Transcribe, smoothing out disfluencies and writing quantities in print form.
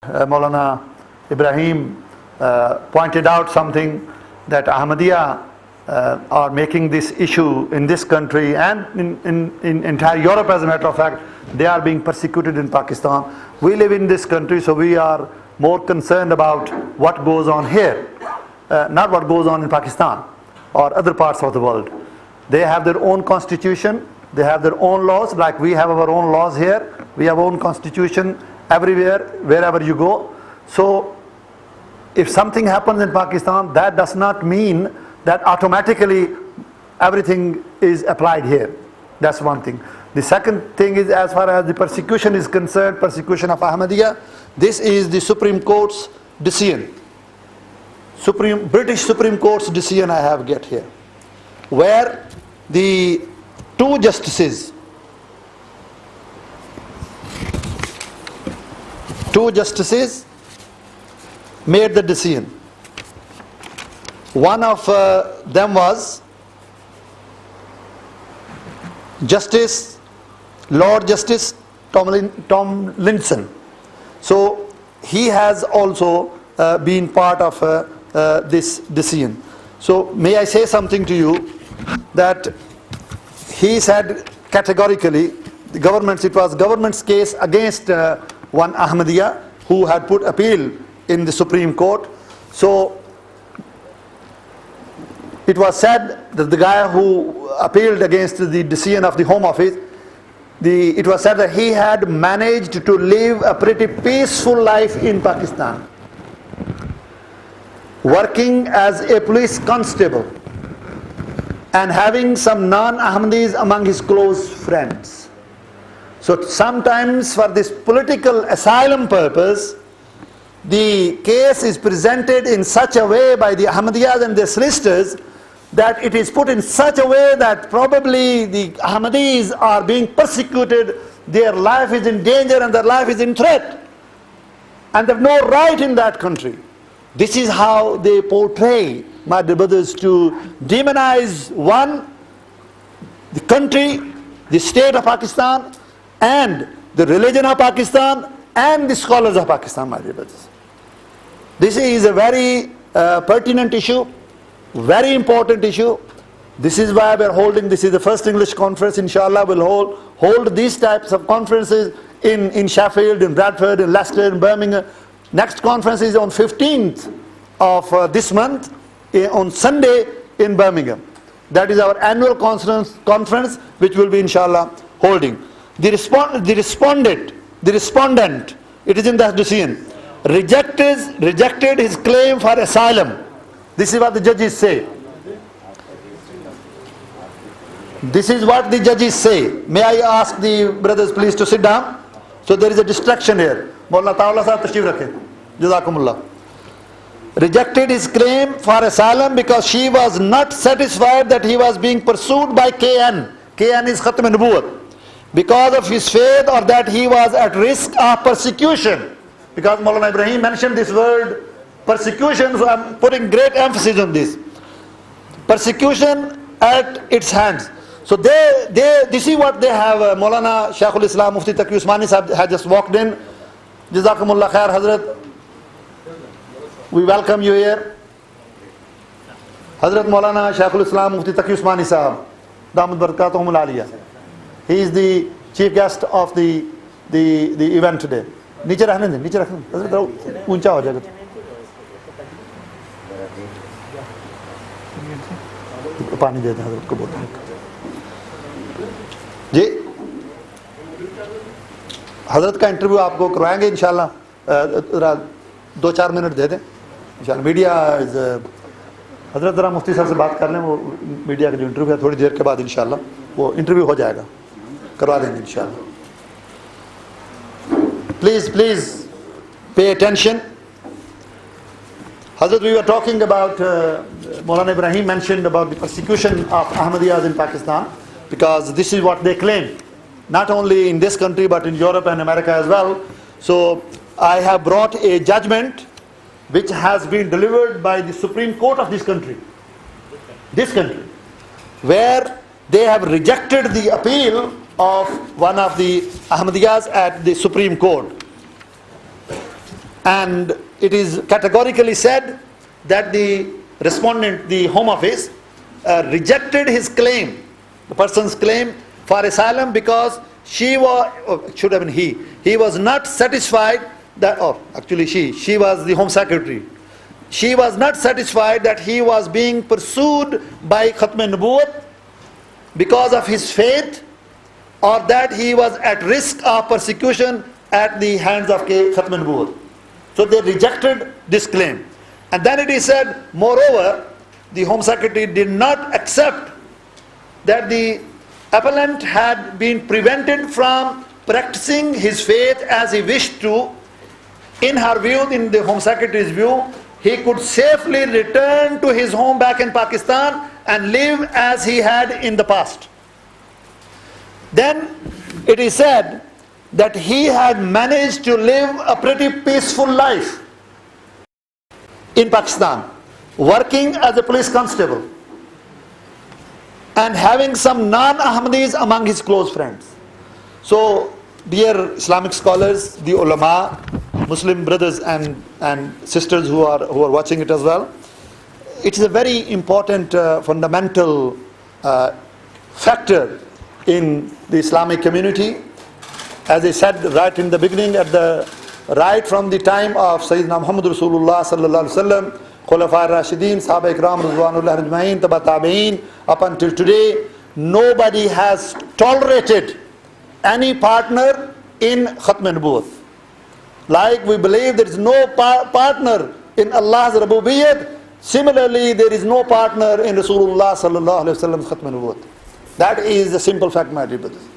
Maulana Ibrahim pointed out something, that Ahmadiyya are making this issue in this country and in entire Europe. As a matter of fact, they are being persecuted in Pakistan. We live in this country, so we are more concerned about what goes on here, not what goes on in Pakistan or other parts of the world. They have their own constitution, they have their own laws, like we have our own laws here. We have our own constitution everywhere, wherever you go. So if something happens in Pakistan, that does not mean that automatically everything is applied here. That's one thing. The second thing is, as far as the persecution is concerned, persecution of Ahmadiyya, this is the Supreme Court's decision. British Supreme Court's decision I have get here, where the two justices made the decision. One of them was Lord Justice Tomlinson. So he has also been part of this decision. So may I say something to you, that he said categorically, it was government's case against one Ahmadiyya who had put appeal in the Supreme Court. So it was said that the guy who appealed against the decision of the Home Office, it was said that he had managed to live a pretty peaceful life in Pakistan, working as a police constable and having some non-Ahmadis among his close friends. So sometimes for this political asylum purpose, the case is presented in such a way by the Ahmadiyyas and their solicitors that it is put in such a way that probably the Ahmadis are being persecuted, their life is in danger and their life is in threat, and they have no right in that country. This is how they portray, my dear brothers, to demonize the country, the state of Pakistan, and the religion of Pakistan, and the scholars of Pakistan, my dear brothers. This is a very pertinent issue, very important issue. This is why we are holding, this is the first English conference, inshallah. We'll hold these types of conferences in Sheffield, in Bradford, in Leicester, in Birmingham. Next conference is on 15th of this month, on Sunday in Birmingham. That is our annual conference, which will be inshallah holding. The respondent, it is in that decision, rejected his claim for asylum. This is what the judges say. This is what the judges say. May I ask the brothers please to sit down? So there is a distraction here. Maulana Ta'ala Sahab tashrif rakhe. Jazakumullah. Rejected his claim for asylum because she was not satisfied that he was being pursued by KN. KN is Khatm Nubuwwat. Because of his faith, or that he was at risk of persecution. Because Maulana Ibrahim mentioned this word persecution, so I am putting great emphasis on this. Persecution at its hands. So this is what they have. Maulana Shaykhul Islam Mufti Taqi Usmani Sahab had just walked in. Jazakumullah khair, Hazrat. We welcome you here. Hazrat Maulana Shaykhul Islam Mufti Taqi Usmani Sahab, Damat Barakatuhum Al-Aliyah. He is the chief guest of the event today. नीचे रखने दें, नीचे रखने दें, थोड़ा ऊंचा हो जाएगा. पानी देते हैं हज़रत को, बोलते हैं जी. हज़रत का इंटरव्यू आपको करवाएंगे इंशाल्लाह. 2-4 मिनट दे दें इंशाल्लाह. मीडिया हज़रत ज़रा मुफ्ती साहब से बात कर लें. वो मीडिया का जो इंटरव्यू है थोड़ी देर के बाद इंशाल्लाह वो इंटरव्यू हो जाएगा, करवा देंगे इंशाल्लाह. Please pay attention. Hazrat, we were talking about, Maulana Ibrahim mentioned about the persecution of Ahmadiyyas in Pakistan, because this is what they claim, not only in this country but in Europe and America as well. So I have brought a judgment which has been delivered by the Supreme Court of this country, where they have rejected the appeal of one of the Ahmadiyyas at the Supreme Court. And it is categorically said that the respondent, the Home Office, rejected his claim, the person's claim for asylum, because she was, it should have been he was not satisfied that, or actually she was the Home Secretary. She was not satisfied that he was being pursued by Khatm Nubuwwat because of his faith, or that he was at risk of persecution at the hands of Khatm Nubuwwat. So they rejected this claim. And then it is said, moreover, the Home Secretary did not accept that the appellant had been prevented from practicing his faith as he wished to. In her view, in the Home Secretary's view, he could safely return to his home back in Pakistan and live as he had in the past. Then it is said that he had managed to live a pretty peaceful life in Pakistan, working as a police constable and having some non-Ahmadis among his close friends. So, dear Islamic scholars, the ulama, Muslim brothers and sisters who are watching it as well, it is a very important fundamental factor in the Islamic community. As I said right in the beginning, right from the time of Sayyidina Muhammad Rasulullah sallallahu alaihi wasallam, Khulafa Rashidin, Sahaba Ikram, Ridwanullah Ajma'in, Taba Tabi'in, up until today, nobody has tolerated any partner in Khatm Nubuwwat. Like we believe there is no partner in Allah's Rububiyyat, similarly there is no partner in Rasulullah sallallahu alaihi wasallam's Khatm Nubuwwat. That is the simple fact, my dear brothers.